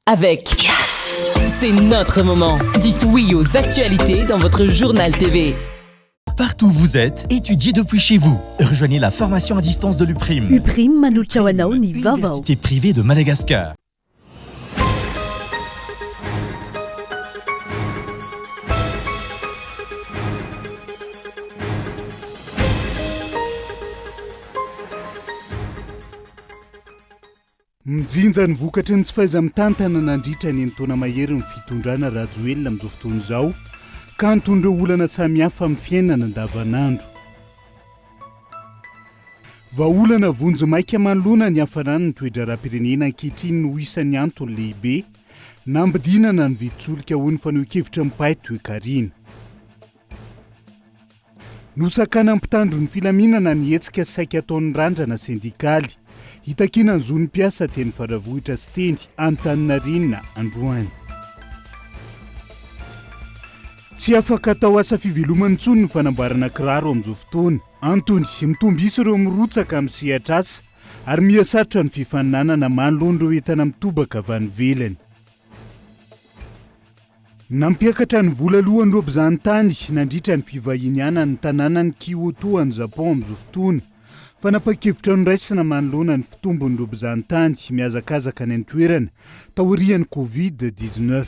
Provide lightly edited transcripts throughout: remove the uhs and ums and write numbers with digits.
avec Yes. C'est notre moment. Dites oui aux actualités dans votre journal TV. Partout où vous êtes, étudiez depuis chez vous. Rejoignez la formation à distance de l'UPRIM. UPRIM manuchawanao ni vavao. Université privée de Madagascar. Mijinja ny vokatry ny tsy faiza mitantana nandritra ny taona mahery ny fitondrana rajoelona amin'izao fotoana izao ka nitondra olana samihafa amin'ny fiainana andavanandro. Vahaolana vonjimaika manoloana ny hafanana ny toetra rahapirenena ankehitriny no isan'ny antony lehibe nambidinana ny vitsolika ho ny faneho-kevitra mipahay toe-karina. Nosakana mpitandro ny filaminana ny hetsika saika ataon'ny randrana sindikaly hitakina ny zony mpiasa teny faravohitra sy teny Antaninarenina androany. Tsy afaka atao asa fivelomany intsony ny fanamboarana kiraro amin'izao fotoana. Antony mitombisa ireo mirotsaka amin'ny sehatra asa ary mihasarotra ny fifaninanana manoloana ireo entana mitobaka avy any ivelany. Nampiakatra ny vola alohan'ireo mpizahatany nandritra ny fivahiniana ny tanànany Kyoto any Japon amin'izao fotoana. Fanapa-kevitra niraisina manoloana ny fitombon'ireo mpizahatany mihazakazaka ny antoerana taorian'ny Covid-19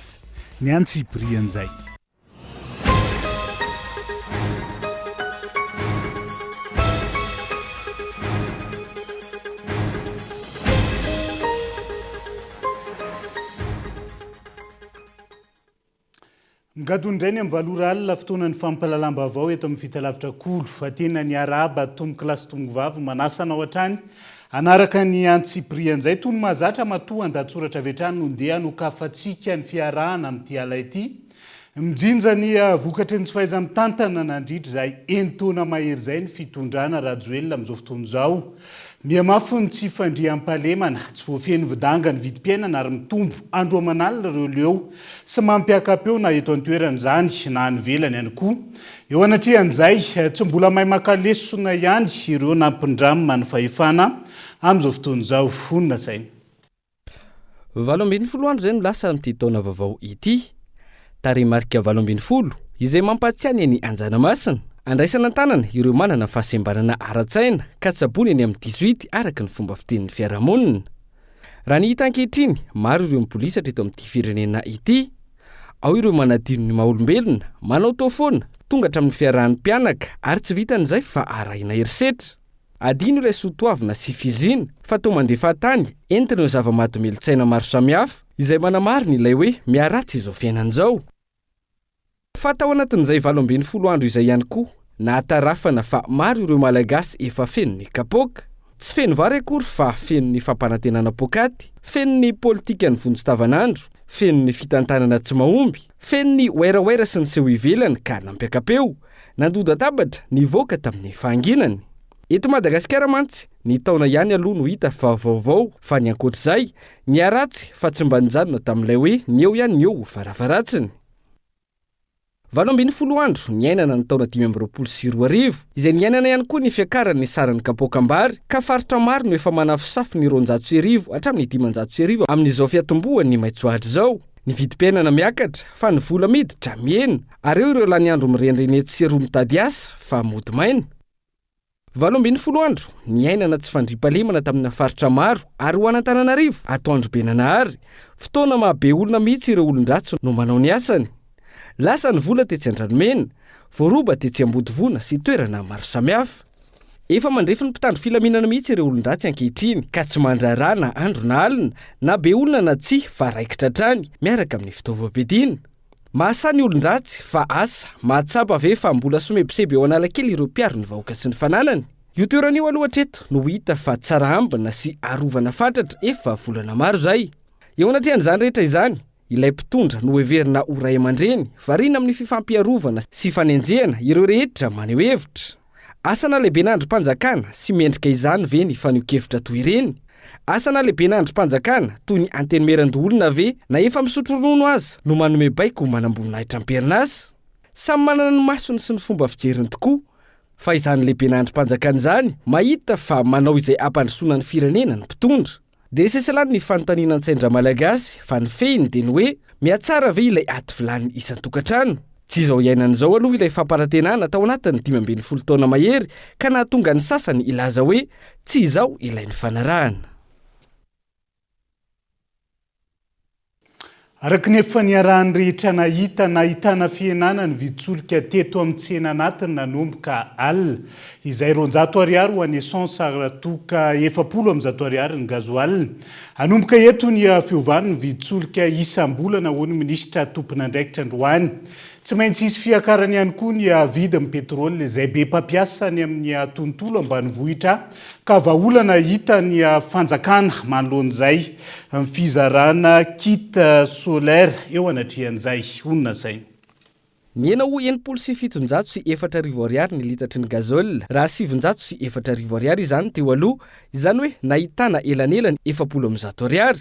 ny antsipirian'izay. Ngadondrainy amin'ny valora alina fotoanan'ny fampalalam-baovao eto amin'ny fitalavitra kolo fa tena ny araba tomboky lasy tomboky vavy manasanao hatrany anaraka ny antsipirian'izay toy ny mahazatra matoa an-datsoratra avy hatrany nondeha nokafatsika ny fiarahana amin'ity ala ity. Mijinja ny vokatry ny tsy fahaiza mitantana nandritra izay enitaona mahery izay ny fitondrana rajoelona amin'izao fotoana izao. Mihamafy ny tsy fandriam-pahalemana, tsy voafeny vidanga ny vidim-piainana ary mitombo andro aman'alina ireo leo sy mampiakapeo na eto an-toerana izany na anivelany ihany koa. Eo anatrehan'izay tsy mbola mahay makalesona ihany ireo nampindramina ny fahefana amin'izao fotoana izao. Honina sainy. 12 andro izay no lasa amin'ity taona vaovao ity. Tarehimarika 12 izay mampatsiany ny Anjanamasina. Andraisana tanana ireo manana fahasembanana ara-tsaina ka tsabony eny amin'ny 18 araka ny fomba fitenin'ny fiarahamonina. Raha ny hita ankehitriny, maro ireo mipolisatra eto amin'ity firenena ity. Ao ireo manadino ny maha-olombelona, manao taofoana, tonga hatramin'ny fiarahan'ny mpianaka ary tsy vitan'izay fa arahina herisetra. Adino ilay soatoavina sy fizina fa toa mandefa tany entina ireo zava-mahadomelin-tsaina maro samihafa izay manamarina ilay hoe miaratsy izao fiainan'izao. Fa tao anatin'izay 12 andro izay ihany koa nahatarafana fa maro ireo malagasy efa feno ny kapoaka. Tsy feno vary akory fa feno ny fampanantenana pokaty, feno ny politika ny vonjitavanandro, feno ny fitantanana tsy mahomby, feno ny oeraoera sy ny seho ivelany ka nampiakapeo, nandoda-tabatra nivoaka tamin'ny fahanginany. Eto Madagasikara mantsy, ny taona ihany aloha no hita fa vaovao fa ny ankoatr'izay, ny aratsy fa tsy mba nijanona tamin'ilay hoe ny eo ihany ny eo faravaratsiny. 12 andro niainana ny taona 2022 izay niainana ihany koa ny fiakaran'ny saran'ny kapoakambary ka faritra maro no efa manafisafy ny 200,000 hatramin'ny 500,000 amin'izao fiatombohan'ny maitsoahatra izao. Ny vidim-piainana miakatra fa ny vola miditra miena ary eo ireo lany andro mirendrenety sy roa mitady asa fa mody maina. 12 andro niainana tsy fandriampahalemana tamin'ny faritra maro ary ho an'Antananarivo Atoandro Benanahary fotoana mahabe olona mihitsy ireo olon-dratsy no manao ny asany. Lasa ny vola tetsy Andranomena, voaroba tetsy Ambodivona sy toerana maro samihafa. Efa mandrefy ny mpitandro filaminana mihitsy ireo olon-dratsy ankehitriny ka tsy mandraraha na andro na alina na be olona na tsy fa raikitra hatrany miaraka amin'ny fitaovam-piadiana. Mahasa ny olon-dratsy fa asa mahatsapa ve fa mbola somebiseby eo Analakely ireo mpiaro ny vahoaka sy ny fananany. Io toeran'io aloha hatreto no hita fa tsara ambina sy arovana fatratra efa volana maro izay. Eo anatrehan'izany rehetra izany, ilay mpitondra no heverina ho ray aman-dreny variana amin'ny fifampiarovana sy fanenjehana ireo rehetra maneho hevitra. Asana lehiben'androm-panjakana sy mendrika izany ve ny faneho-kevitra toy ireny? Asana lehiben'androm-panjakana toy ny antenimeran-dolona ve na efa misotro rono aza no manome baiko manam-boninahitra am-perinasa? Samy manana ny masony sy ny fomba fijeriny tokoa. Fa izany lehiben'androm-panjakana izany mahita fa manao izay ampandrosoana ny firenena ny mpitondra. dia sesalany ny fanontaniana an-tsaindra malagasy fa ny fehiny dia ny hoe mihatsara ve ilay aty vilany isan-tokantrano. Tsy izao iainan'izao aloha ilay fampanantenana tao anatin'ny 15 taona mahery ka nahatonga ny sasany ilaza hoe tsy izao ilay ny fanarahana. Araka ny efa niarahany rehetra nahitana fihenana ny viditsolika teto amin'ny tsena anatiny nanomboka alina izay 200 ariary ho an'ny essence toka 70 ariary ny gazoalina. Anomboka eto ny fiovany ny viditsolika isam-bolana ho ny minisitra tompon'andraikitra Androany. Tsy maintsy isy fiakarany ihany koa ny vidin'ny petrôly izay be mpampiasa ny amin'ny tontolo ambanivohitra ka vahaolana hita ny fanjakana manoloan'izay amin'ny fizarana kit solaire eo anatrihan'izay. Onona sainy. Miena ho 704 ariary ny litatry ny gazole raha 704 ariary izany teo aloha, izany hoe nahitana elanelany 70 ariary.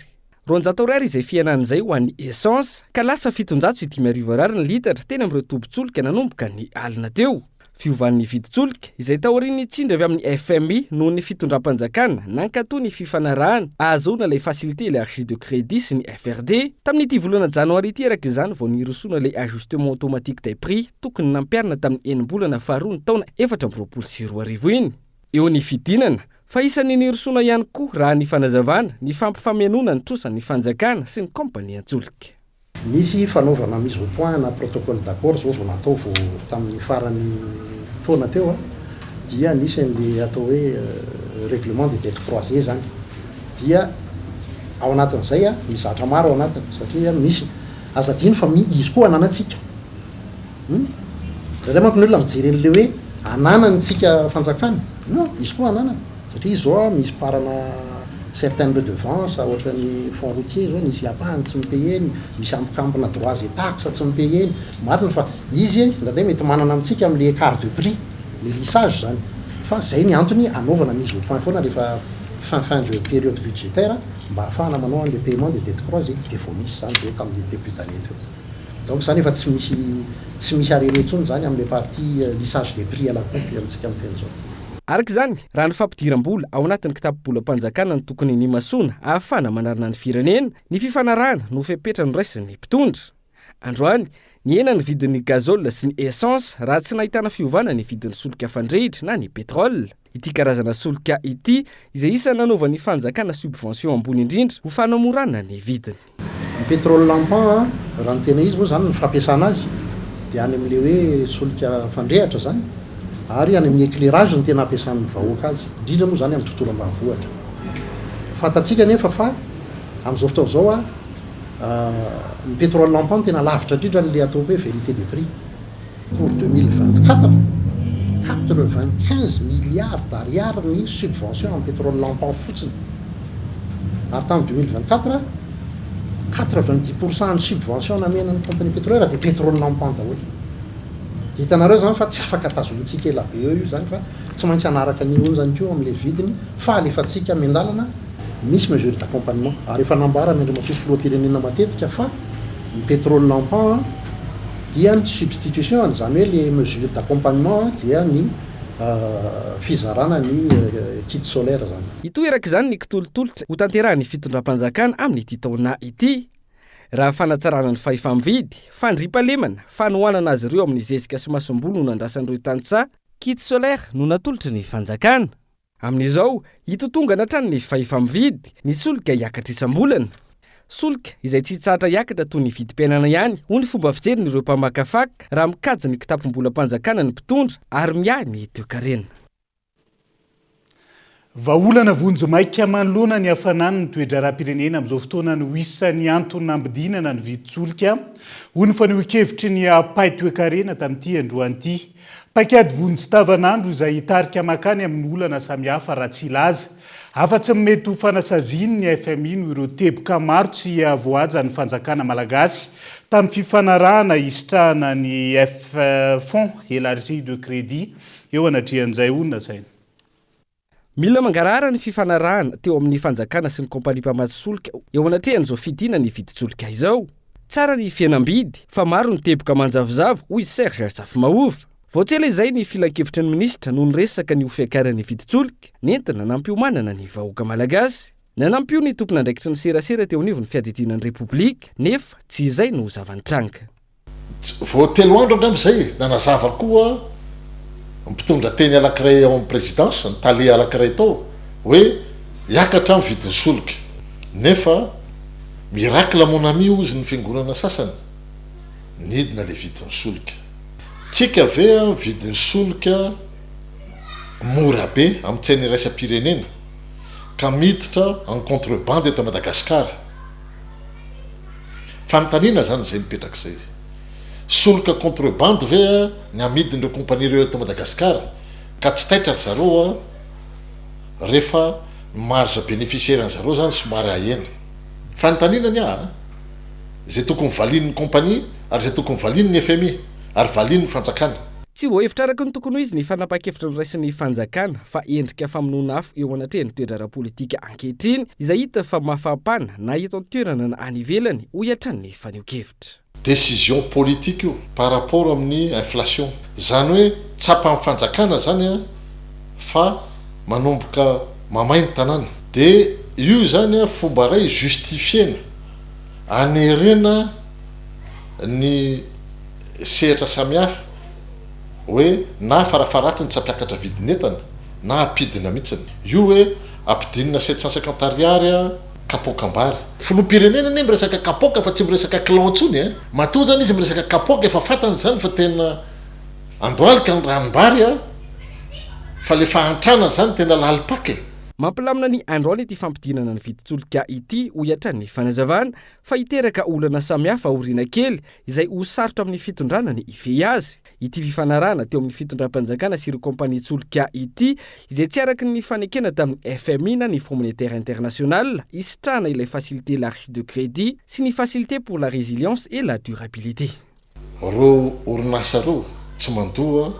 200 ariary izay fihenan'izay ho an'ny essence ka lasa 705 ariary ny litatra teny amin'ireo tombin-tsolika nanomboka ny alina teo. Fiovan'ny viditsolika izay taorian'ny tsindry avy amin'ny FMI noho ny fitondram-panjakana nankatoa ny fifanarahana ahazoana ilay facilité élargie de crédit sy ny FRD tamin'ity volana janoary ity araka izany vao nirosoana ilay ajustement automatique des prix tokony nampiarina tamin'ny enim-bolana faharoa ny taona 2022 iny. Eo ny fidinana fa isan'ny nirosoana ihany koa raha ny fanazavana ny fampifamenona ny trosa ny fanjakana sy ny kompania antsolika. Misy fanaovana mise au point na protocole d'accord zao vao natao vao tamin'ny farany taona teo dia nisy an'le atao hoe règlement des dettes croisées zany. Dia ao anatin'izay misy zavatra maro ao anatiny satria misy azadino fa izy koa ananatsika. Raha mampi'ny olona mijery an'le hoe ananantsika fanjakana. Non, izy koa ananana. Satria izao misy parana certaines redevances ohatra ny fonds routier zao nisy apahany tsy mipayeny, misy ambikampina droits et taxes tsy mipayeny. Marina fa izy ndraindray mety manana amintsika amin'le écart de prix, le lissage zany. Fa zay ny antony anaovana mise au point foana rehefa fin de période budgétaire mba ahafahana manao an'le paiement de dettes croisées dia vao misy zany zao tamin'ny début d'année teo. Donc zany efa tsy misy arrêté intsony zany amin'le partie lissage des prix à la pompe amintsika amin'ny teny zao. Araka izany, raha ny fampidiram-bola ao anatin'ny kitapo-bola-panjakana ny tokony ny masona ahafana manarina ny firenena, ny fifanarahana no fepetra ny raisin'ny mpitondra. Androany, ny ena ny vidin'ny gazole sy ny essence raha tsy nahitana fiovana ny vidin'ny solika fandrehitra na ny pétrole. Ity karazana solika ity izay isany nanaova ny fanjakana subvention ambony indrindra ho fanamorana ny vidiny. Ny pétrole lampant raha ny tena izy moa zany ny fampiasana azy dia any amin'le hoe solika fandrehatra zany. Ary any amin'ny éclairage ny tena ampiasan'ny vahoaka azy, indrindra moa zany amin'ny tontolo ambanivohitra. Fantatsika nefa fa amin'izao fotoana izao ny pétrole lampant tena lavitra indrindra n'le atao hoe vérité des prix pour 2024 95 milliards d'ariary ny subvention amin'ny pétrole lampant fotsiny. Ary tamin'ny 2024 90% ny subvention namenan'ny compagnie pétrolière dia pétrole lampant daholo. Hitanareo zany fa tsy afaka tazontsika ela be eo io zany fa tsy maintsy anaraka ny onjany koa amin'le vidiny fa alefantsika miandalana misy mesure d'accompagnement. Ary efa nambarana Andriamatoa filoham-pirenena matetika fa ny pétrole lampant dia ny substitution zany hoe le mesure d'accompagnement dia ny fizarana ny kit solaire zany. Itoeraka izany ny kitolotolotra ho tanterahan'ny fitondram-panjakana amin'ity taona ity. Raha fanatsarana ny fahefamividy, fandriampahalemana, fanohanana azy ireo amin'ny zezika sy masom-bolo no nandrasan'ireo tantsaha, kit solaire no natolotry ny fanjakana. Amin'izao, hitotongana hatrany ny fahefamividy, ny solika hiakatra isam-bolana. Solika izay tsy hitsahatra hiakatra toy ny vidim-piainana ihany, ho ny fomba fijerin'ireo mpamakafaka raha mikajy ny kitapom-bola-panjakana ny mpitondra ary miahy ny toe-karena. Vahaolana vonjy-maika manoloana ny hafanana ny toetra raha-pirenena amin'izao fotoana no isan'ny antony nambidinana ny viditsolika ho ny fanehoan-kevitry ny pay toe-karena tamin'ity androany ity. Paikady vonjy tavanandro izay hitarika makany amin'ny olana samihafa raha tsy ilaza. Afa-tsy mety ho fanasaziny ny FMI no ireo teboka maro tsy voaja ny fanjakana malagasy tamin'ny fifanarahana isitrahana ny fonds élargie de crédit eo anatrihan'izay onona saina. Mila mangarahara ny fifanarahana teo amin'ny fanjakana sy ny kompania mpamatsy solika eo anatrehan'izao fidina ny viditsolika izao. Tsara ny fihenam-bidy fa maro ny teboka manjavozavo hoy Serge Safimahova. Voatsela izay ny filan-kevitry ny minisitra no niresaka ny ho fiakaran'ny viditsolika nentina nampiomanana ny vahoaka malagasy. Nanampio ny tompona andraikitry ny serasera teo anivony fiadidinan'ny repoblika nefa tsy izay no zavantranga. Vao 3 andro angambizay nanazava koa mpitondra teny alakiray ao amin'ny présidence nytale alakiray tao hoe hiakatra amin'ny vidiny solika nefa miracle mon ami ozy ny fiangonana sasany nidina le vidiny solika tsika ve vidiny solika mora be amin'ny tsena iraisam-pirenena ka miditra en contrebande eto Madagasikara. Fanontaniana zany zay mipetraka zay. Solika contrebande ve ny amidin'ireo kompania ireo eto Madagasikara ka tsy taitra ry zareo rehefa marge bénéficiaire ny zareo zany somary ahena. Fanontaniana ny zay tokony valin'ny kompania ary zay tokony valin'ny FMI ary valin'ny fanjakana. Tsy voahevitra araka ny tokony izy ny fanapakevitra noraisin'ny fanjakana fa endrika famonoana afo eo anatrehany toerana ara-politika ankehitriny izay hita fa mafampana na eto an-toerana na any ivelany ho iatran'ny faneho-kevitra. Décision politique io par rapport amin'ny inflation. Zany hoe tsapa amin'ny fanjakana zany fa manomboka mamainy tanàna. De io zany fomba ray justifiena anerena ny sehatra samihafa hoe na farafaratsiny tsy ampiakatra vidin'entana na apidina mihitsiny. Io hoe ampidinina 750 ariary kapoka-ambary. Filoham-pirenena ne miresaka kapoka fa tsy miresaka clan ntsony matoa zany izy miresaka kapoka efa fatany zany fa tena andohalika ny ranom-bary fa le fahantrana zany tena lalipaka. Mampilamina ny androany ity fampidinana ny viditsolika ity ho iatran'ny fanazavana fa hiteraka olana samihafa oriana kely izay ho sarotra amin'ny fitondrana ny ife azy. Ity fifanarana teo amin'ny fitondram-panjakana sy ireo kompania tsolika ity izay tsy araky ny fanekena tamin'ny FMI na ny Fonds monétaire international isitrana ilay facilité l'argent de crédit sy ny facilité pour la résilience et la durabilité. Reo orinasa reo tsy mandoa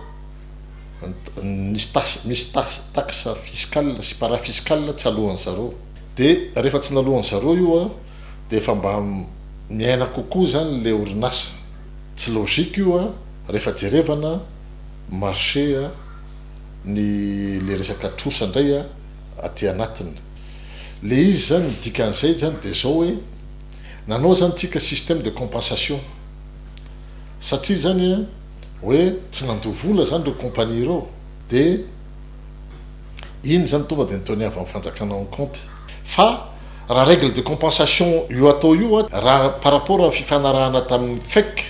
misy taxe fiscale sy parafiscale tsy alohan'ny zareo. De rehefa tsy nalohan'ny zareo io de efa mba miaina kokoa zany le orinasa. Tsy logique io rehefa jerevana marché ny le resaka trosa indray aty anatiny. Le izy zany dikan'izay zany de zao hoe nanao zany tsika système de compensation satria zany hoe tsy nandovola zany reo kompania reo de iny zany tonga de nitony avy amin'ny fanjakana en compte fa raha règle de compensation io atao io raha par rapport à fifanarahana tamin'ny FEC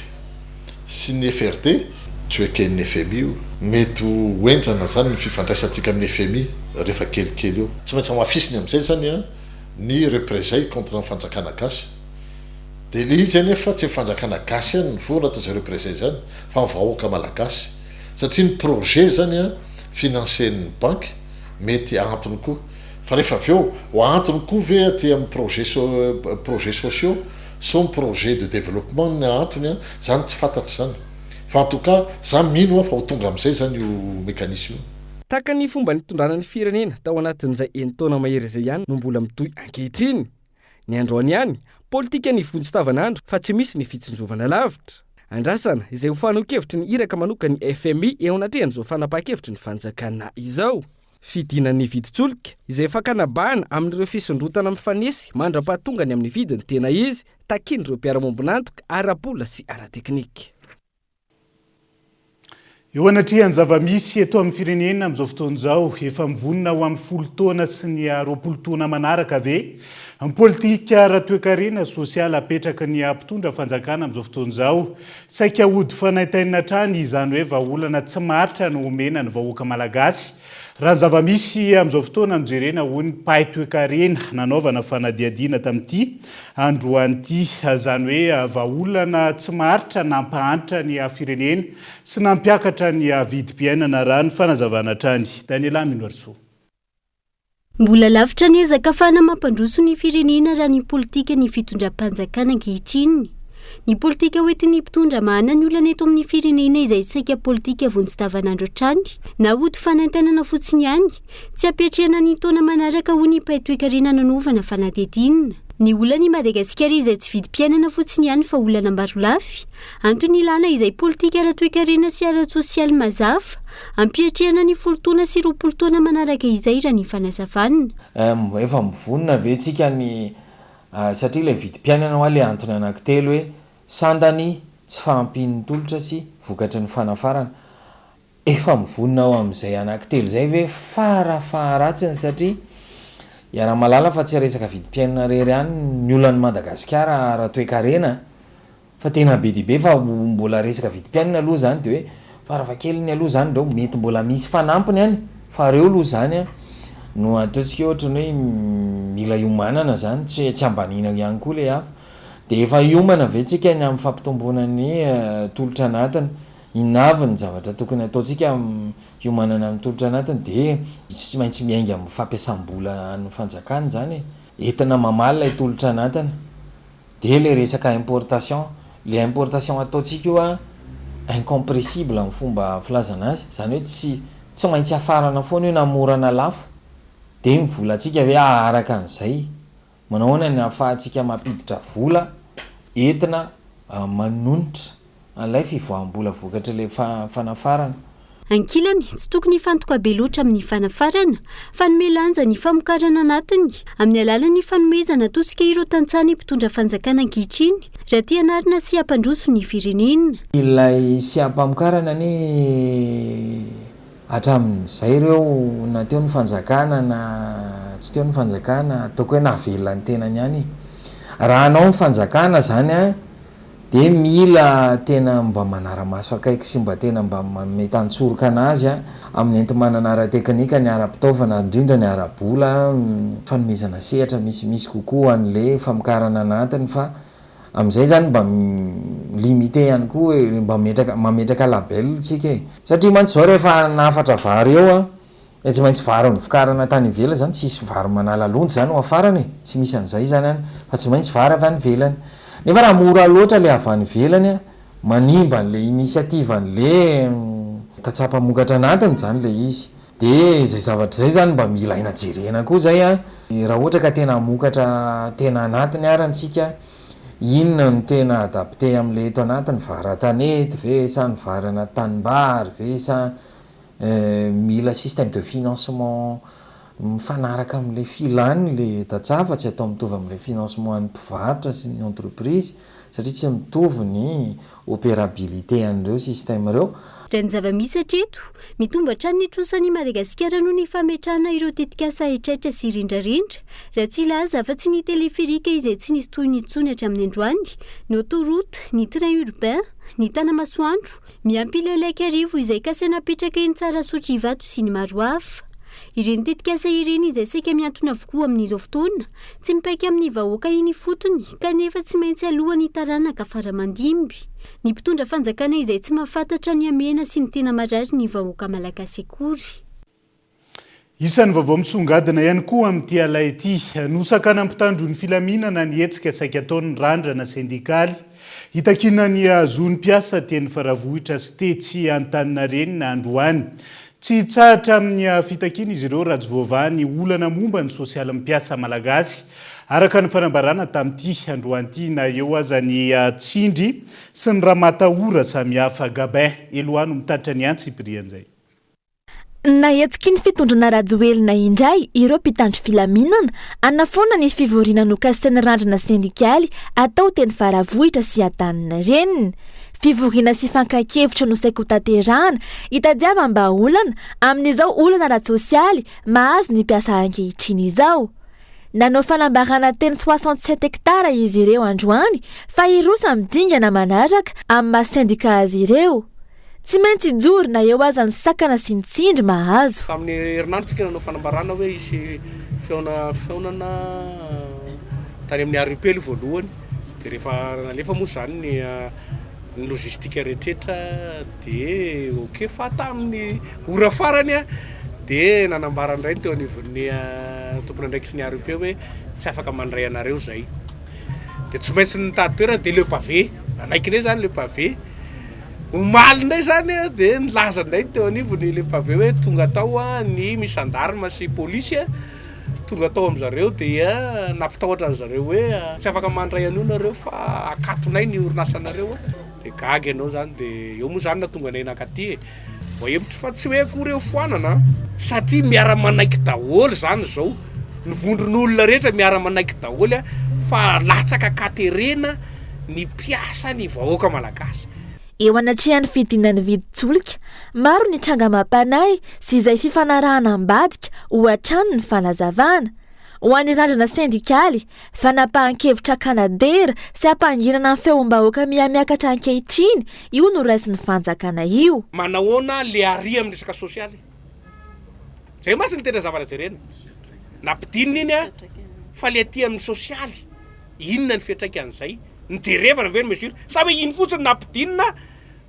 sy ny FRD tsy hoe ken'ny FMI io mety hoenjana zany ny fifandraisantsika amin'ny FMI rehefa kelikely io tsy maintsy mafisiny amin'izay zany ny représailles contre ny fanjakana gasy. De le izy anefa tsy fanjakana gasy any ny vola atao zay représailles zany fa vahoaka malagasy satria ny projet zany financen'ny banque mety antony koa fa rehefa avy eo ho antony koa ve aty amin'ny projet sociaux son projet de développement ny antony zany tsy fantatry zany fa en tout cas zany mino fa ho tonga amin'izay zany io mécanisme. Taka ny fomba nitondrana ny firenena tao anatin'izay enitaona mahery izay ihany no mbola mitohy ankehitriny. Ny androany ihany politika ny vonjy tavanandro fa tsy misy ny fitsinjovana lavitra. Andrasana izay ho fanaokevitry ny iraka manoka ny FMI eo anatrehan'izao fanapa-kevitry ny fanjakana izao. Fidinan'ny viditsolika izay fakanabahana amin'ireo fisondrotana mifanesy mandra-pahatongany amin'ny vidiny tena izy takin'ireo mpiara-mombonantoka ara-bola sy ara-teknika. Eo anatrehany zava-misy eto amin'ny firenena amin'izao fotoan'izao efa mivonona ho amin'ny 10 taona sy ny 20 taona manaraka ve amin'ny politika ara-toekarena sosialy apetraka ny ampitondra fanjakana amin'izao fotoan'izao saika hody fanaitaina trany izany hoe vahaolana tsy maritra no omena ny vahoaka malagasy. Raha ny zava-misy amin'izao fotoana mijerena ho ny pahy toekarena nanaovana fanadiadiana tamin'ity androan'ity zany hoe vahaolana tsy maritra nampahantra ny firenena sy nampiakatra ny vidim-piainana raha ny fanazavana trany. Daniela Minoarso. Mbola lavitra ny ezaka fana mampandroso ny firenena raha ny politika ny fitondram-panjakana ankehitriny. Ny politika hoentin'ny mpitondra mahana ny olana eto amin'ny firenena izay saika politika vonjy tavanandro hatrany na hody fanaintainana fotsiny ihany tsy ampiatrehana ny taona manaraka ho ny pahy toekarena nanaovana fanadihadiana. Ny olany Madagasikara izay tsy vidy mpiainana fotsiny ihany fa olana maro lafy antony ilana izay politika ara-toe-karena sy ara-tsosialy mazafa ampiatrehana ny folotona sy roapolotona manaraka izay raha ny fanasavanina. Efa mivonona ve tsika ny satria ilay vidy mpiainana ho le antony anankitelo hoe sandany tsy fahampin'ny tolotra sy vokatry ny fanafarana. Efa mivonona ao amin'izay anankitelo zay ve farafaharatsiny satria iara-malala fa tsy resaka vidy mpiainana rery ihany ny olan'ny Madagasikara ara-toe-karena fa tena be dibe fa mbola resaka vidy mpiainana aloha zany de hoe farafahakeliny aloha zany reo mety mbola misy fanampiny any fa reo aloha zany no ataontsika ohatra ny hoe mila iomanana zany tsy ambanina ihany koa le hafa de efa iomana ve tsika ny amin'ny fampitomboana ny tolotra anatiny inavy ny zavatra tokony ataontsika iomanana amin'ny tolotra anatiny de tsy maintsy miainga amin'ny fampiasam-bola ny fanjakany zany entina mamaly lay tolotra anatiny de le resaka importation le importation ataontsika io incompressible amin'ny fomba filazana azy zany hoe tsy maintsy afarana foana io namorana lafo de mivolatsika hoe araka an'izay manahoana ny ahafahantsika mampiditra vola entina manonitra an'ilay fivoaham-bola vokatra le fanafarana. Ankilany tsy tokony hifantoka be loatra amin'ny fanafarana fa nomelanja ny famokarana anatiny amin'ny alalan'ny fanomezana tosika ireo tantsany mpitondra fanjakana ankehitriny raha tia anarina sy hampandroso ny firenena. Ilay sy hampamokarana ny hatramin'izay ireo na teo ny fanjakana na tsy teo ny fanjakana ataoko hoe nahavelona ny tenany ihany. Raha anao ny fanjakana zany de mila tena mba manara-maso akaiky sy mba tena mba mety antsoroka anazy amin'ny enti-manana ara-teknika ny ara-pitaovana indrindra ny ara-bola fanomezana sehatra misy kokoa an'le famokarana anatiny fa amin'izay zany mba limité ihany koa mba mametraka label tsika satria mantsy zao rehefa nafatra vary eo tsy maintsy vary novokarana tany ivelany zany tsisy vary manala lonjy zany ho afarany tsy misy an'izay zany fa tsy maintsy vary avy any ivelany. Nefa raha mora loatra le avy any ivelany manimba an'le initiative an'le tatsapamokatra anatiny zany le izy de zay zavatra zay zany mba mila aina jerena koa zay raha ohatra ka tena mokatra tena anatiny arantsika inona no tena adapté amin'le eto anatiny vara-tanety ve sa ny varana tanimbary ve sa mila système de financement mifanaraka amin'le filany le tatsafa tsy atao mitovy amin'le financement an'ny mpivarotra sy ny entreprise satria tsy mitovy ny opérabilité an'ireo système reo. Raha ny zava-misy hatreto mitomba hatrany ny trosan'ny Madagasikara noho ny fametrahana ireo tetikasa etraitra sy rindrarindra raha tsy ilaza fa tsy ny telefirika izay tsy nisy toy ny intsony hatramin'ny androany ny autoroute ny train urbain ny tanamasoandro miampy lelaika arivo izay kasana apetraka eny tsara sotry ivato sy ny maro hafa. Ireny tetikasa ireny izay saika miantona avokoa amin'izao fotoana tsy mipaika amin'ny vahoaka iny fotony kanefa tsy maintsy alohan'ny taranaka faramandimby ny mpitondra fanjakana izay tsy mahafantatra ny amena sy ny tena marary ny vahoaka malagasy akory. Isan'ny vaovao misongadina ihany koa amin'ity alay ity nosakana mpitandro ny filaminana ny hetsika saika ataon'ny randrana sindikaly hitakina ny azony mpiasa teny faravohitra sy tetsy Antaninarenina Androany. Tsy tsahatra amin'ny fitakiana izy ireo raha jovova ny olana momba ny sosialy mpiasa malagasy araka ny fanambarana tamin'ity androany na eo aza ny tsindry sy ny ramatahora samihafa Gabin Eloano mitaritra ny antsy Brianzay. Nahetsiky ny fitondrana rajoelina indray ireo mpitandro filaminana anafona ny fivoriana nokasitin'ny randrana sindikaly atao teny faravohitra sy Antaninarenina. Fivoriana sy fankakevitra no saiko tanterahana hitadiavam-baolana amin'izao olana ara-tsosialy mahazo ny mpiasa ankehitriny izao. Nanao fanambarana teny 67 hektara izy ireo androany fa irosa midingana manaraka amin'ny masindika azy ireo. Tsy maintsy joro na eo aza ny sakana sy ny tsindry mahazo. Tamin'ny herinandro tsika nanao fanambarana hoe isy feonana tany amin'ny aripely voalohany de rehefa moa zany ny logistika rehetrarehetra de ok fa tamin'ny ora farany de nanambara indray teo anivon'ny tompony andraiky sy ny aripely hoe tsy afaka mandray anareo zay de tsy maintsy nitady toerana de le pavé nanaiky indray zany le pavé omaly indray zany de nilaza indray teo anivony le pavé hoe tonga tao ny misandarma sy polisy tonga tao am'zareo dia nampitahotra an'zareo hoe tsy afaka mandray anio nareo fa akatonay ny orinasanareo de gagy anao zany de eo moa zany na tonga anay nakaty voahevitry fa tsy hoe akory eo foanana satria miara-manaiky daholo zany zao ny vondron'olona rehetra miara-manaiky daholo fa latsaka katerena ny mpiasa ny vahoaka malagasy. Eo anatrehany fidinany viditsolika, maro ny tranga mampanay sy izay fifanarahana ambadika ho atrano ny fanazavana. Ho an'ny randrana sindikaly, fanapahan-kevitra kanadera sy hampangirana ny feom-bahoaka miamiakatra ankehitriny, io no raisin'ny fanjakana io. Manahoana le aria amin'ny resaka sosialy. Zay masy ny tena zavatra jerena. Nampidinina iny fa le aty amin'ny sosialy. Inona ny fiantraikan'izay? Ny derevana ve ny mesure? Sa hoe iny fotsiny nampidinina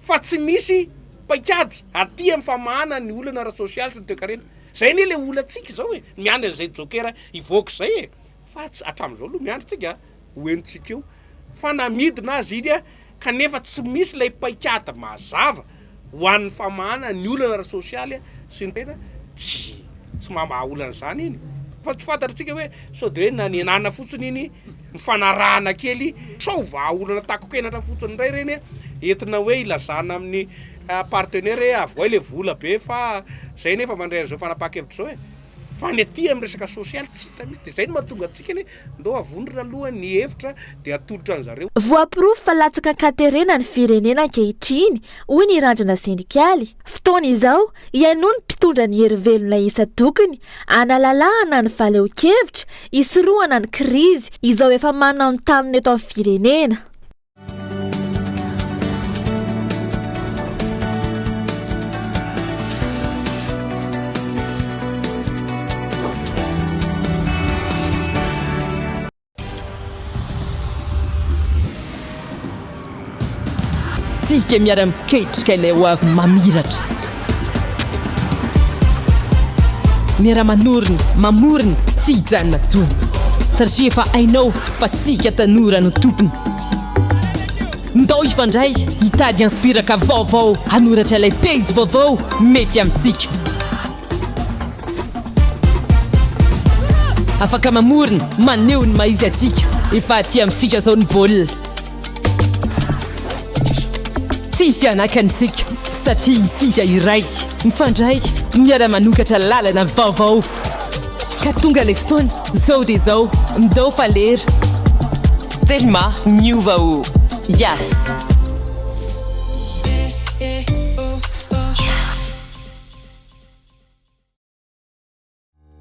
fa tsy misy paikady aty amin'ny famahana ny olana ara sosialy sy ny toe-karena. Zay ne le olantsika zao miandry an'izay jokera ivoaka zay fa tsy hatramin'izao aloha miandrytsika hoenitsika eo fa namidina azy iny kanefa tsy misy lay paikady mazava ho an'ny famahana ny olana ara sosialy sy ny tena tsy mamaha olana zany iny fa tsy fantatritsika hoe sao de hoe nanenana fotsiny iny mifanarahana kely sao vahaolana takokenatra fotsiny indray reny entina hoe ilazana amin'ny partenaire avoay le vola be fa zay nefa mandray an'izao fanapahan-kevitra zao fa ny aty amin'ny resaka sosialy tsy hita misy de zay no mahatonga antsika ndao avondrona aloha ny hevitra de atolotra an'zareo. Voapirofo fa latsaka katerena ny firenena ankehitriny hoy ny randrana sindikaly. Fotoana izao ihaino ny mpitondra ny herivelona isa-tokony analalahana ny valeo-kevitra isorohana ny krizy izao efa manao ny taniny eto amin'ny firenena. Tsika miara-miketrika ilay ho avy mamiratra. Miara-manorina, mamorina, tsy hijanona tsony. Satria efa hainao fa tsika tanora no tompony. Ndao ifandray, hitady inspiraka vaovao, hanoratra ilay pejy vaovao mety amintsika. Afaka mamorina, maneho ny maizy atsika, efa aty amintsika zao ny baolina. Tsisy anakantsika satria isika iray mifandray miara-manokatra lalana vaovao ka tonga le fotoana zao de zao ndao falera Thelma miova o yes.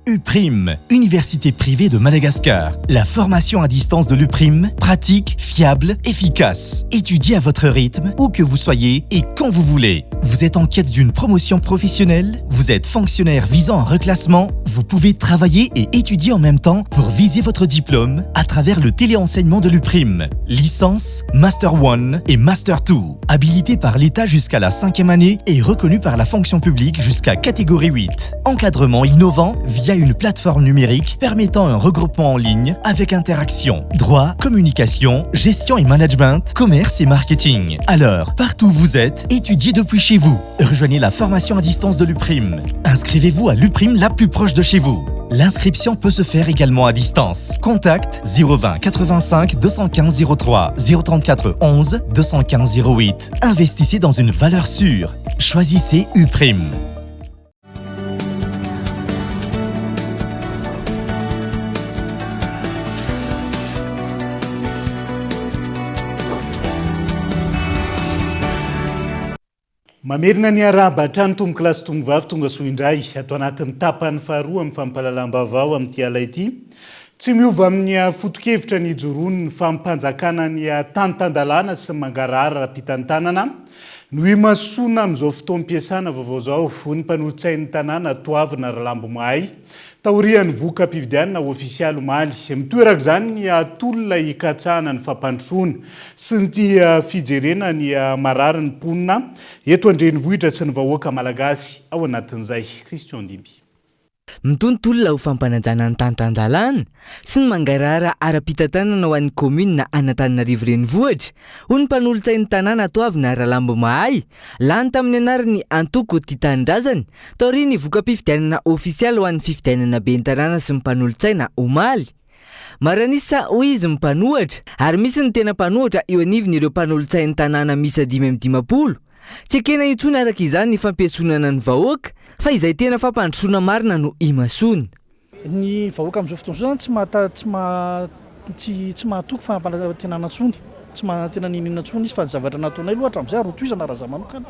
UPRIM, Université privée de Madagascar. La formation à distance de l'UPRIM, pratique, fiable, efficace. Étudiez à votre rythme, où que vous soyez et quand vous voulez. Vous êtes en quête d'une promotion professionnelle? Vous êtes fonctionnaire visant un reclassement? Vous pouvez travailler et étudier en même temps pour viser votre diplôme à travers le téléenseignement de l'UPRIM. Licence, Master 1 et Master 2. Habilité par l'État jusqu'à la 5e année et reconnu par la fonction publique jusqu'à catégorie 8. Encadrement innovant via une plateforme numérique permettant un regroupement en ligne avec interaction, droit, communication, gestion et management, commerce et marketing. Alors, partout où vous êtes, étudiez depuis chez vous. Rejoignez la formation à distance de l'UPRIM. Inscrivez-vous à l'UPRIM la plus proche de chez vous. L'inscription peut se faire également à distance. Contact 020 85 215 03 034 11 215 08. Investissez dans une valeur sûre. Choisissez UPRIM. Mamerina ny araba hatrany tomboka lasy tombovavy tonga soa indray atao anatin'ny tapany faharoa amin'ny fampahalalam-baovao amin'ity ala ity. Tsy miova amin'ny foto-kevitra ny ijoroany ny fampanjakana ny tany-tandalana sy mangarara rahapitantanana. No imasoana amin'izao fotoam-piasana vaovao zao ho ny mpanolo-tsain'ny tanàna Toavina Ralambomahay. Taorian'ny voka-pividianina ofisialy omaly mitoeraka zany ny atolona hikatsahana ny fampandrosoana sy ny fijerena ny marary ny mponina eto andrenivohitra sy ny vahoaka malagasy ao anatin'izay. Christian Dimby. Mitontolona ho fampanajana ny tantandalàna sy ny mangarara ara-pitantanana ho an'ny commune na Antananarivo renivohitra ho ny mpanolotsain'ny tanàna ato avy na Rahalambo Mahay lany tamin'ny anarany antoko Tia Tanindrazana taoriany voka-pifidianana ofisialy ho an'ny fifidianana ben'ny tanàna sy ny mpanolotsaina omaly. Maranisa ho izy mpanohatra ary misy ny tena mpanohatra eo anivon'ireo mpanolotsain'ny tanàna misy 550. Tsy ekena intsony araka izany ny fampiasonana ny vahoaka fa izay tena fampandrosoana marina no imasony. Ny vahoaka amin'izao fotoana izao tsy mahatoko fampanantenana intsony, tsy tena ninina intsony izy fa ny zavatra nataonay loatra amin'izay rotoizana raha zamanokana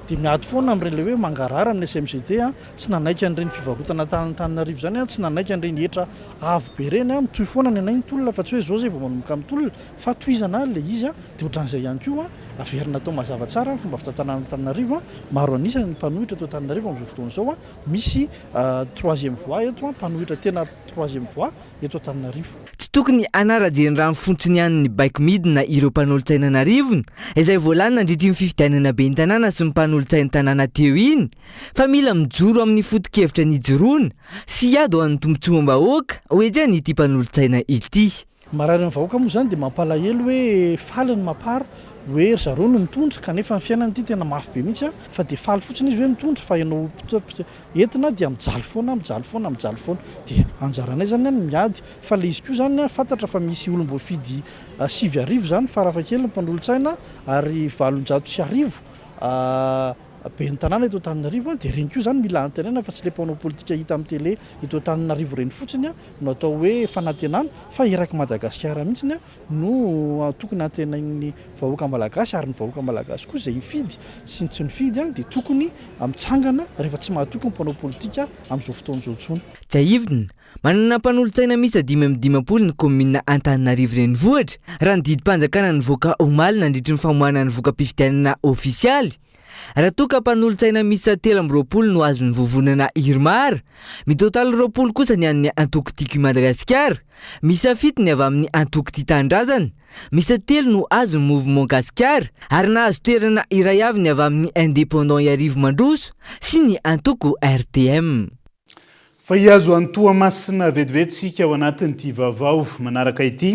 dia miady foana amin'ireny hoe mangarara amin'ny SMCD tsy nanaiky an'ireny fivarotana Antananarivo zany tsy nanaiky an'ireny hetra avo be reny mitohy foana ny anay nytolona fa tsy hoe zao zay vao manomboka mitolona fa toizana le izy dia ohatran'izay ihany koa averina atao mazava tsara fomba fitantanana Antananarivo maro anisany mpanohitra atao Antananarivo amin'izao fotoana izao misy 3e voie eto mpanohitra tena 3e voie eto Antananarivo. Tsy tokony anara-jeny rano fontsiny ihany ny baiko midina ireo mpanolotsaina Anarivony izay voalany nandritry ny fifidianana ben'ny tanàna sy ny mpanolotsain'ny tanàna teo iny fa mila mijoro amin'ny foto-kevitra ny joroana sy hiady ho an'ny tombontsoam-bahoaka hoetra ny ity mpanolotsaina ity. Marary ny vahoaka moa zany dia mampalahelo hoe faly ny mampara hoe zareo no mitondra kanefa ny fiainana ity tena mafy be mihitsy fa dia faly fotsiny izy hoe mitondra fa ianao entina dia mijaly foana dia anjaranay zany miady fa le izy koa zany fantatra fa misy olom-boafidy 7,000 zany farafakely ny mpanolotsaina ary 750 ben'ny tanàna eto Antananarivo dia reny koa zany mila antenana fa tsy le mpanao politika hita amin'ny télé eto Antananarivo reny fotsiny no atao hoe fanantenana fa eraky Madagasikara mihitsy no tokony antenain'ny vahoaka malagasy ary ny vahoaka malagasy koa izay mifidy sy tsy mifidy dia tokony mitsangana rehefa tsy mahatoky ny mpanao politika amin'izao fotoana izao intsony. Tsy aivina manana mpanolotsaina misy 550 ny commune Antananarivo renivohitra raha ny didim-panjakana nivoaka omaly nandritry ny famoahana ny voka-pifidianana ofisialy. Raha toka mpanolotsaina misy 320 no azo ny vovonana Irmara, mitotaly 20 kosa ny an'ny antoko Tiky Madagasikara, misy 7 ny avy amin'ny antoko Tia Tanindrazana, misy 3 no azo ny Mouvement Gasikara ary nahazo toerana iray avy ny avy amin'ny Indépendant Iarivo Mandroso sy ny antoko RTM. Fa hiazo antoa masina vetivetsika ao anatin'ity vaovao manaraka ity.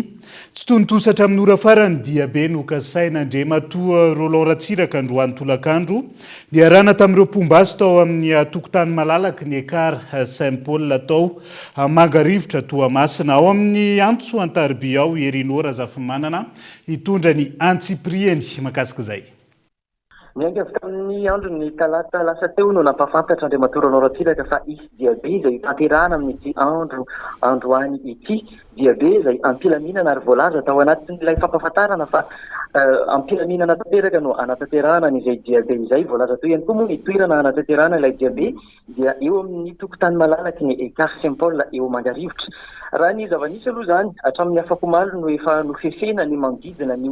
Tsy tonontosatra amin'ny ora farany dia be no kasaina Andriamatoa Roland Ratsiraka Androany Tolakandro dia rana tamin'ireo mpombazy tao amin'ny tokotany malalaka ny ekara Saint-Paul tao Mangarivotra Toamasina ao amin'ny antso Antarby ao Erinora Zafimanana hitondra ny Antsiprieny makasika izay. Miainga tamin'ny andron'ny talata lasa teo no nampafantatra Andriamatoa Roland Ratsiraka fa isy diabe izay tanterahana amin'ity androany ity diabe izay ampilaminana ary voalaza tao anatin'ilay fampafantarana fa ampilaminana tanteraka no anatanterahana n'izay diabe izay voalaza teo ihany koa moa ny toerana anatanterahana ilay diabe dia eo amin'ny tokotany malalaky ny ekara Saint-Paul eo Mangarivotra. Raha ny zava-nisy aloha zany hatramin'ny afako malo no efa nofefena ny manodidina ny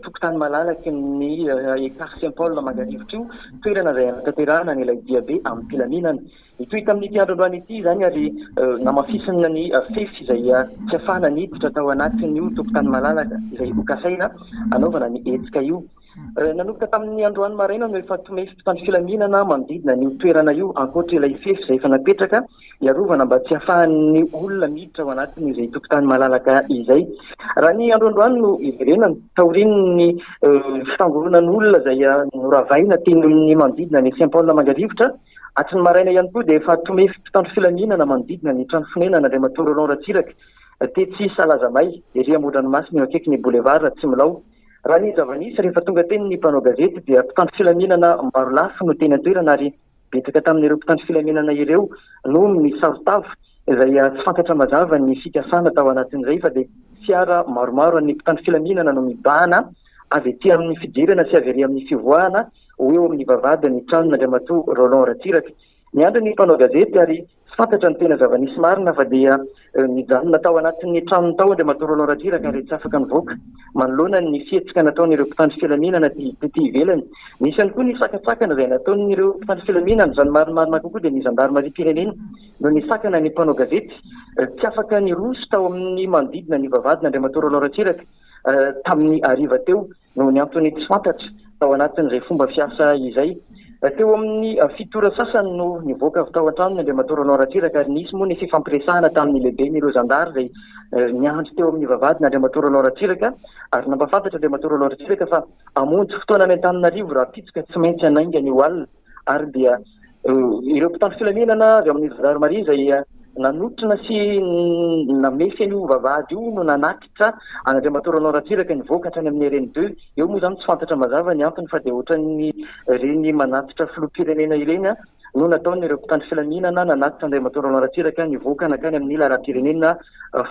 tokotany malalaky ny ekara Saint-Paul Mangarivotra io toerana izay anatanterahana n'ilay diabe amin'ny mpilaminana. Itoy tamin'ity androandroany ity zany ary namafisina ny fefy izay tsy afahana niditra tao anatin'io tokotany malalaka izay hokasaina anaovana ny etsika io. Nanomboka tamin'ny androany maraina no efa tomefy mpitandro filaminana manodidina ny toerana io ankoatra ilay fefy izay efa napetraka iarovana mba tsy afahan'ny olona miditra ao anatin'izay tokotany malalaka izay. Raha ny androandroany no iverenany taorian'ny fitangoronan'olona izay noravaina teny manodidina ny Saint-Paul Mangarivotra. Atry ny maraina ihany koa dia efa tomefy mpitandro filaminana manodidina ny trano fonenana Andriamatoa Roland Ratsiraka tetsy Salazamay ery amoron-dranomasina eo akaiky ny boulevard Tsimilao. Raha ny zava-nisy rehefa tonga teny ny mpanao gazety dia mpitandro filaminana maro lafo no teny an-toerana ary betsaka tamin'ireo mpitandro filaminana ireo no misarotavo izay tsy fantatra mazava ny fikasana tao anatin'izay fa dia fiara maromaro ny mpitandro filaminana no mibahana avy ety amin'ny fidirana sy avy ery amin'ny fivoahana eo amin'ny vavahady ny tranon'Andriamatoa Roland Ratsiraka. Ny andro ny mpanao gazety ary tsy fantatra ny tena zava-nisy marina fa dia nijanona tao anatin'ny tranony tao Andriamatoa Roland Ratsiraka ary tsy afaka nivoaka manoloana ny fihetsika nataon'ireo mpitandro filaminana ty ivelany. Nisy ihany koa ny sakatsakana izay nataon'ireo mpitandro filaminana izany marimarina kokoa dia ny gendarmerie-pirenena no nisakana ny mpanao gazety tsy afaka niroso tao amin'ny manodidina ny vavahadin'Andriamatoa Roland Ratsiraka tamin'ny ariva teo no ny antony tsy fantatra tao anatin'izay fomba fiasa izay. teo amin'ny fitora sasany no nivoaka avy tao an-trano ny andriamatoranao ratsiraka nisy moa ny fifampiresahana tamin'ny lehibe ny rozandary zay niandry teo amin'ny vavahady ny andriamatoranao ratsiraka ary nampafantatra andriamatoranao ratsiraka fa amonjy fotoana any Antananarivo raha pitsika tsy maintsy anainga ny oalina ary dia ireo mpitandro filaminana avy amin'ny Gendarmerie zay nanotrona sy namefy an'io vavahady io no nanatitra any andriamatoranao ratsiraka nivoaka hatrany amin'ny RN2 eo moa zany tsy fantatra mazava ny antony fa dia ohatran'ny reny manatitra filoham-pirenena ireny no nataony ireo mpitandro filaminana nanatitra andriamatoranao ratsiraka nivoaka nakany amin'ny laharam-pirenena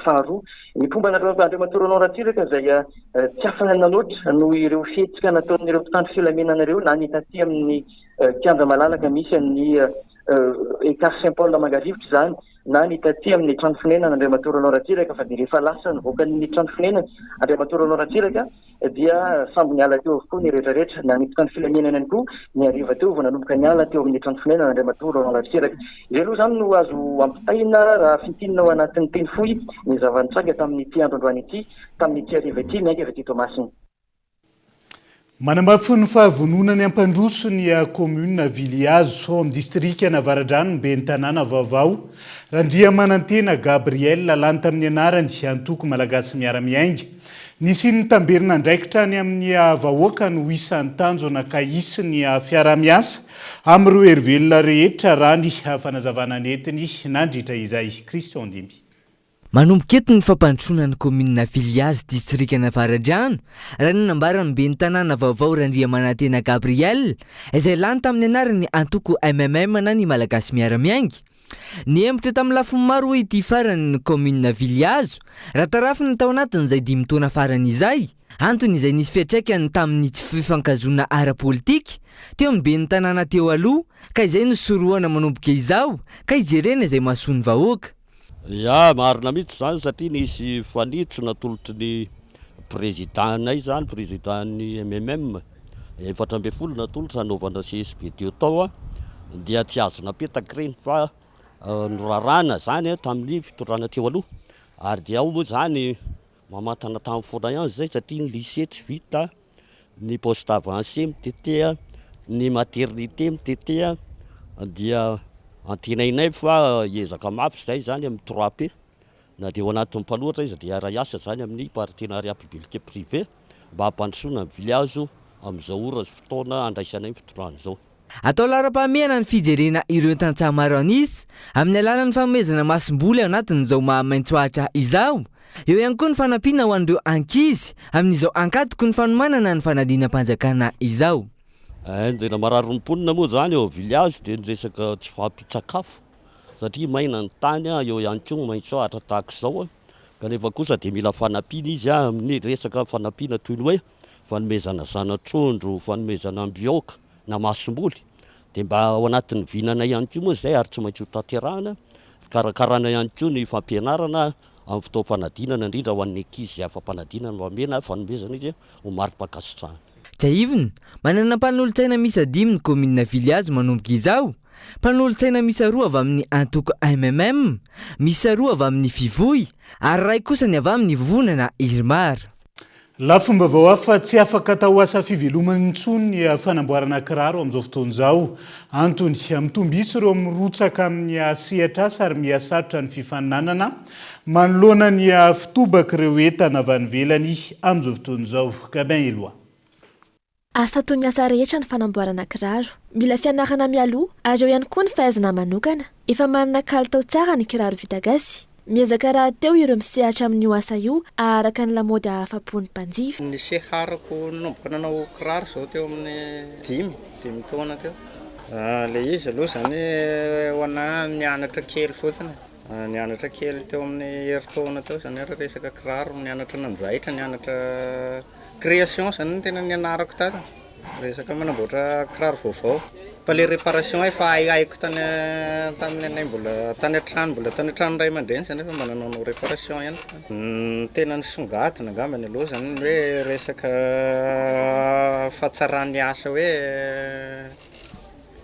faharoa ny fomba andriamatoranao ratsiraka zay tsy afana nanoatra no ireo fihetsika nataon'ireo mpitandro filaminana ireo na nitaty amin'ny kianja malalaka misy amin'ny Écart Saint-Paul Mangarivotra zany na nitaty amin'ny trano fonenana andriamatoranao ratsiraka fa dia rehefa lasa nivoaka ny trano fonenana andriamatoranao ratsiraka dia samby niala teo avokoa ny rehetrarehetra na ny mpitandro filaminana ihany koa ny hariva teo vao nanomboka niala teo amin'ny trano fonenana andriamatoranao ratsiraka izay aloha zany no azo ampitaina raha fitinina ao anatin'ny teny fohy ny zavanitsaga tamin'ity andro androany ity tamin'ity hariva ity miainga avy aty Tomasina. Manambafy ny fahavononany ampandroso ny commune Viliazo ao amin'ny distrika Navaradrano ben'ny tanàna vaovao Randriamanantena Gabriel lany tamin'ny anarany antoko malagasy miara-miainga nisy ny tamberina ndraikitra any amin'ny vahoaka no isan'ny tanjona ka isy ny fiara-miasa amin'ireo hery-velona rehetra raha ny fanazavana netiny nandritra izay Christian Dimby. Manomboka eto ny fampandrosoana ny commune Viliazo distrika Navaradrano raha ny nambarany ben'ny tanàna vaovao Randriamanantena Gabriel izay lany tamin'ny anarany antoko MMM na ny malagasy miara-miainga. Ny hembotra tamin'ny lafiny maro ity farany ny commune Viliazo raha tarafiny tao anatiny izay 5 taona farany izay antony izay nisy fiantraikany tamin'ny tsy fifankazona ara-politika teo amin'ny ben'ny tanàna teo aloha ka izay no soroana manomboka izao ka ijerena izay mahasoa ny vahoaka. Ya marina mihitsy zany satria nisy fanitso natolotry ny présidentanay zany présidentan'ny MMM 4 natolotry hanaovana CSB teo tao dia tsy azo napetaka reny fa norarana zany tamin'ny fitorana teo aloha ary dia ao moa zany mamatana tamin'ny foana ihany zay satria ny lycée tsy vita ny poste avancé mitetea ny maternité mitetea dia antenainay fa ezaka mafy zay zany amin'ny 3P na dia ao anatin'ny mpanoatra izy dia ara-iasa zany amin'ny partenariat public privé mba hampandrosoana ny Viliazo amin'izao ora fotoana andraisanay fitorana izao. Atao lara-pahamehana ny fijerena ireo tantsaha maro anisy amin'ny alalan'ny fanomezana masom-boly anatin'izao mahamaitsoahatra izao. Eo ihany koa ny fanampiana ho an'ireo ankizy amin'izao ankatoko ny fanomanana ny fanadina-mpanjakana izao. Ndena mararomponina moa zany eo Viliazo dia nyresaka tsy fahampitsakafo satria maina ny tany eo ihany koa maitsoahatra tahaka izao kanefa kosa dia mila fanampiana izy amin'ny resaka fanampiana toy ny hoe fanomezana zanatrondro, fanomezana ambioka na masom-boly dia mba ao anatin'ny vinana ihany koa moa zay ary tsy maintsy ho tanterahana karakarana ihany koa ny fampianarana amin'ny fotoam-panadinana indrindra ho an'ny ankizy afa-panadinana mamena fanomezana izy ho mari-pakasitrahana. Taivina, manana mpanolontsaina misy 5 ny commune Viliazo manomboka izao. Mpanolontsaina misy 2 avy amin'ny antoko MMM, misy 2 avy amin'ny Fivoy, ary ray kosa ny avy amin'ny Vonana Irmar. Lafomba vao hafa tsy afaka atao asa fivelomany intsony ny fanamboarana kiraro amin'izao fotoana izao. Antony mitombiso ireo mirotsaka amin'ny sehatra asa ary mihasarotra ny fifaninanana manoloana ny fitobaka ireo entana avy any ivelany amin'izao fotoana izao. Gabin Eloa. Asa toy ny asa rehetra ny fanamboarana kiraro. Mila fianarana mialoha ary eo ihany koa ny fahaizana manokana. Efa manana kalitao tsara ny kiraro vita gasy. Miezaka raha teo ireo misehatra amin'io asa io araka ny lamaody ahafapon'ny mpanjifa. Ny seharako nanomboka nanao kiraro zao teo amin'ny 5 taona teo. Le izy aloha zany ho ana nianatra kely fotsiny. Nianatra kely teo amin'ny herintaona teo zany resaka kiraro, nianatra nanjaitra, nianatra création zany ny tena nianarako tata. Resaka manamboatra kiraro vaovao. Palais réparation efa haiko tamin'ny anay mbola tany an-trano ray aman-dreny zany efa mananao réparation ihany. Tena nisongadina angambany aloha zany hoe resaka fahatsarany asa hoe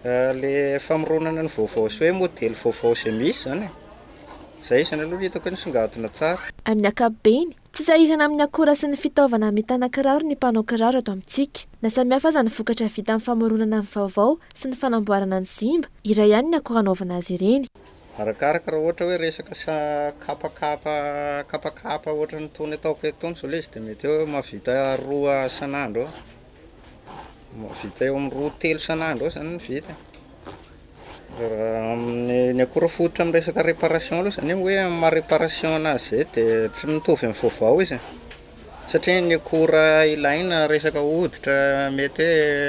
le famoronana ny vaovao sy hoe modèle vaovao izay misy zany. Zay zany aloha hitako nisongadina tsara. Amin'ny ankapobeny tsy sahirana amin'ny akora sy ny fitaovana amitana kiraro ny mpanao kiraro eto amintsika. Na samihafa aza ny vokatra vita amin'ny famoronana ny vaovao sy ny fanamboarana ny zimba, iray ihany ny akora anaovana azy ireny. Arakaraka raha ohatra hoe resaka kapakapa ohatra ny tony ataoko etony so le izy dia mety eo mavita 2 san'andro, mavita eo amin'ny 2-3 san'andro zany ny vita. Ny akora fototra amin'ny resaka réparation aloha zany hoe amin'ny réparation anazy zay dia tsy mitovy amin'ny vaovao izy satria ny akora ilaina resaka hoditra mety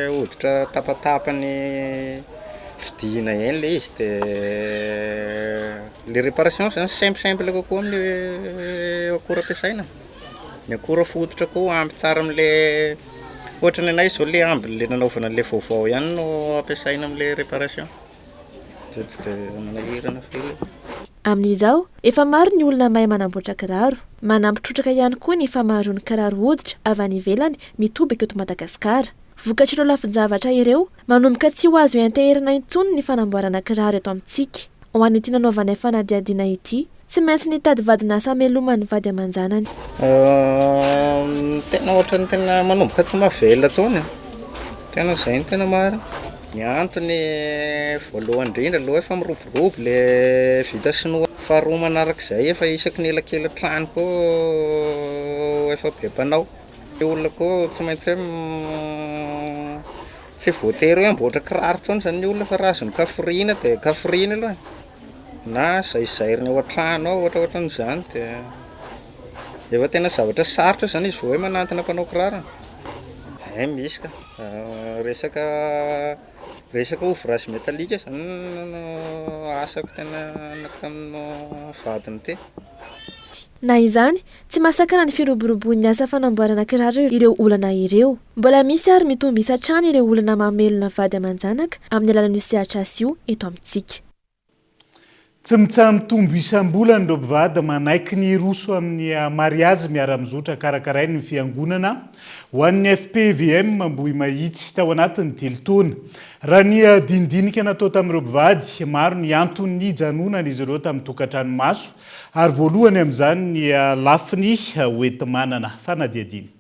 hoe hoditra tapatapany fidina eny le izy dia le réparation zany simple kokoa amin'ny akora ampiasaina. Ny akora fototra koa ampy tsara amin'le ohatra ny anay zao le amby le nanaovana le vaovao ihany no ampiasaina amin'le réparation. Amin'izao efa maro ny olona mahay manamboatra kiraro, manampitrotraka ihany koa ny famaroan'ny kiraro hoditra avy any ivelany mitobika eto Madagasikara. Vokatra ireo lafin-javatra ireo manomboka tsy ho azo hianteherana intsony ny fanamboarana kiraro eto amintsika. Ho an'ny ity nanaovana fanadihadiana ity, tsy maintsy nitady vadinasa amelomany vady aman-janany. Tena ohatra ny tena manomboka tsy mahavela tsony, tena izay ny tena marina. Ny antony voalohany indrindra aloha efa miroborobo le vita sinoa. Faharoa manarak'izay efa isaky ny elakela trano koa efa be mpanao. Ny olona koa tsy maintsy tsy voatery hoe amboatra kiraro tsony zany ny olona fa raha azony kaforiana dia kaforiana aloha. Na zaizairiny ao an-trano ao ohatraohatran'izany dia efa tena zavatra sarotra zany izy vao hoe manantona mpanao kiraro. Misy ka resaka ouvrage métallique zany asako tena tamin'ny vadiny ty. Na izany tsy masakana ny firoborobon'ny asa fanamboarana kiraro ireo olana ireo. Mbola misy ary mitombo isatrany ireo olana mamelona vady aman-janaka amin'ny alalan'io sehatra azy io eto amintsika. Tsy mitsaha mitombo isam-bolana ireo mpivady manaiky ny roso amin'ny mariazy miara-mizotra karakarainy ny fiangonana ho an'ny FPVM Ambohimahitsy tao anatin'ny 3 taona. Raha ny dindinika natao tamin'ireo mpivady, maro ny antony janonana izy ireo tamin'ny tokantranomaso ary voalohany amin'izany ny lafiny hoenti-manana fanadihadiana.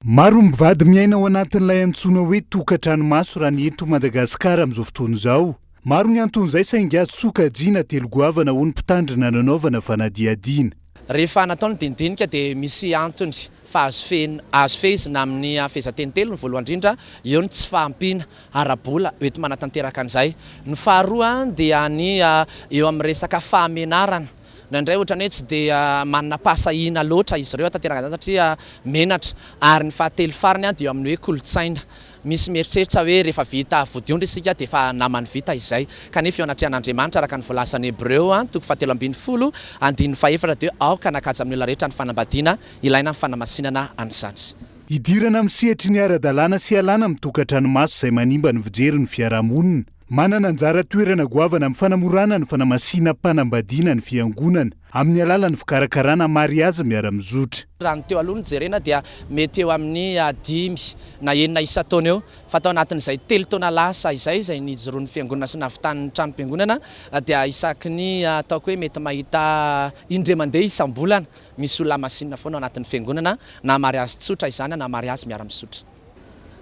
Maro mpivady miaina ao anatin'ilay antsoina hoe tokantranomaso raha ny eto Madagasikara amin'izao fotoana izao. Maro ny anton'izay saingy azo sokajiana telo goavana ho ny mpitandrina nanaovana fanadihadiana. Rehefa natao ny dindinika dia misy antony fa azo fehizina amin'ny fehezan-tenitelo ny voalohany indrindra, eo ny tsy fahampiana ara-bola ety manatanteraka an'izay. Ny faharoa dia ny eo amin'ny resaka fahamenarana. Nandray ohatra hoe tsy dia manana pasahiana loatra izy ireo tanteraka an'izany satria menatra, ary ny fahatelo farany dia eo amin'ny hoe kolontsaina. Misy mieritreritra hoe rehefa vita vodiondry isika dia efa namany vita izay, kanefa eo anatrihan'Andriamanitra araka ny voalasan'ny Hebreo 2:17 andiny faefatra dia aoka nakajy amin'ny olona rehetra ny fanambadiana ilaina amin'ny fanamasinana an'izany. Idirana amin'ny sehatry ny ara-dalàna sy alàna amin'ny tokantranomaso izay manimba ny fijery ny fiarahamonina. Manana anjara toerana goavana amin'ny fanamorana ny fanamasiana mpanambadiana ny fiangonana amin'ny alalan'ny fikarakarana mariazy miara-mizotra. Raha ny teo aloha ny jerena dia mety eo amin'ny 5 na 9 isa-taona eo, fa tao anatin'izay 3 taona lasa izay nijoroan'ny fiangonana sy navitan'ny trano-piangonana dia isaky ny ataoko hoe mety mahita indray mandeha isam-bolana misy olona masinina foana ao anatin'ny fiangonana na mariazy tsotra izany na mariazy miara-mizotra.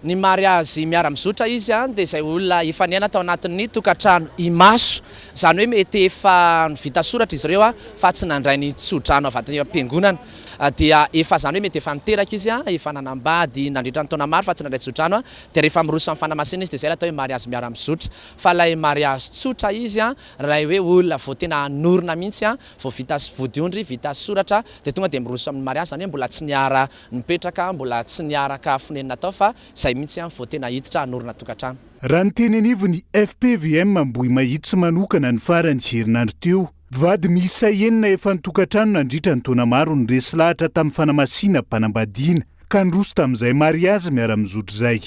Ny mariazy miara-mizotra izy dia izay olona efa niaina tao anatin'ny tokantrano imaso, izany hoe mety efa vita soratra izy ireo fa tsy nandray ny tsodrano avy am-piangonana, dia efa zany hoe mety efa niteraka izy efa nanambady nandritra ny taona maro fa tsy nandray tsodrano dia rehefa miroso amin'ny fanamasina izy dia izay atao hoe mariazy miara-mizotra. Fa ilay mariazy tsotra izy raha hoe olona vao tena norona mihitsy vao vita vodiondry vita soratra dia tonga dia miroso amin'ny mariazy, zany hoe mbola tsy niara nipetraka, mbola tsy niaraka fonenina tao fa izay mihitsy vao tena hiditra norona tokantrano. Raha ny teny anivo ny FPVM Ambohimahitsy manokana ny farany herinandro teo, vady miisa 9 efa nitokantrano nandritra ny taona maro ny resy lahatra tamin'ny fanamasiana mpanambadiana ka niroso tamin'izay mariazy miara-mizotra izay.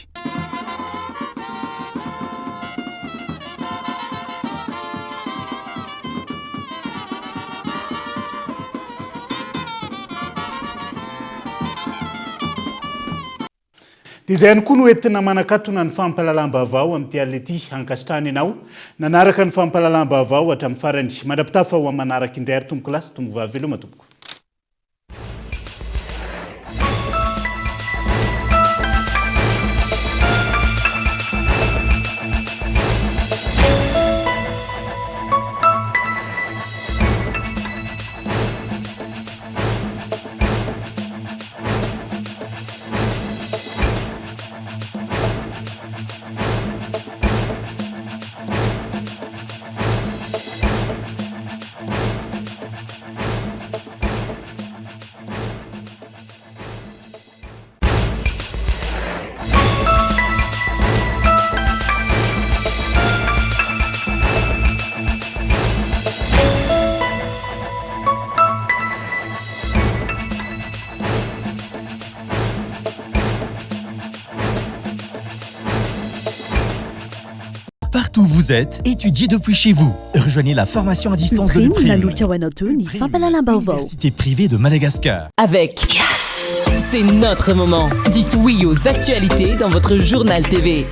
Dia izay ihany koa no entina manakatona ny fampahalalam-baovao amin'ity alina ity ankasitrahana ianao. Nanaraka ny fampahalalam-baovao hatramin'ny farany mandrapitafa ho manaraka indray ary tombo klasy tombo vavy veloma tompoko. Partout où vous êtes, étudiez depuis chez vous. Rejoignez la formation à distance de l'UPRIM, Université privée de Madagascar. Avec c'est notre moment. Dites oui aux actualités dans votre journal TV.